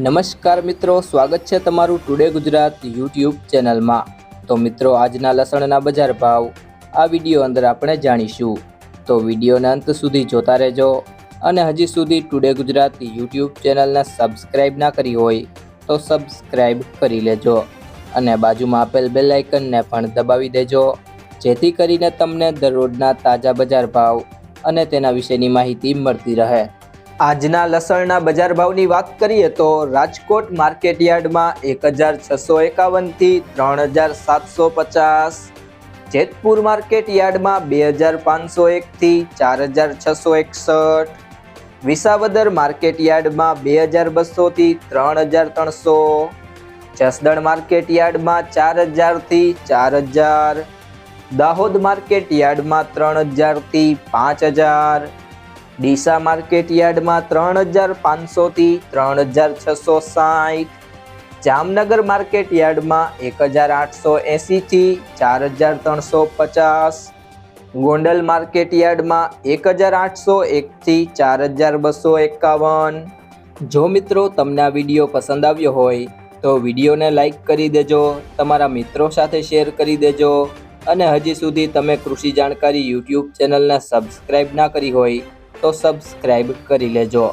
નમસ્કાર મિત્રો, સ્વાગત છે તમારું ટુડે ગુજરાત યુટ્યુબ ચેનલમાં। તો મિત્રો, આજના લસણના બજાર ભાવ આ વિડીયો અંદર આપણે જાણીશું, તો વિડીયોના અંત સુધી જોતા રહેજો। અને હજી સુધી ટુડે ગુજરાત યુટ્યુબ ચેનલને સબસ્ક્રાઇબ ના કરી હોય તો સબસ્ક્રાઇબ કરી લેજો અને બાજુમાં આપેલ બેલ આઇકનને પણ દબાવી દેજો, જેથી કરીને તમને દરરોજના તાજા બજાર ભાવ અને તેના વિશેની માહિતી મળતી રહે। આજના લસણના બજાર ભાવની વાત કરીએ તો રાજકોટ માર્કેટ યાર્ડમાં 1651 થી 3750, જેતપુર માર્કેટ યાર્ડમાં 2501 થી 4661, વિસાવદર માર્કેટ યાર્ડમાં 2200 થી 3300, જસદણ માર્કેટ યાર્ડમાં 4000 થી 4000, દાહોદ માર્કેટ યાર્ડમાં 3000 થી 5000, ડીસા માર્કેટ યાર્ડમાં 3500 થી 3660, જામનગર માર્કેટ યાર્ડમાં 1880 થી 4350, ગોંડલ માર્કેટ યાર્ડમાં 1801 થી 4251। જો મિત્રો તમને આ વિડીયો પસંદ આવ્યો હોય તો વિડીયોને લાઈક કરી દેજો, તમારા મિત્રો સાથે શેર કરી દેજો અને હજી સુધી તમે કૃષિ જાણકારી યુટ્યુબ ચેનલને સબસ્ક્રાઇબ ના કરી હોય તો સબસ્ક્રાઇબ કરી લેજો।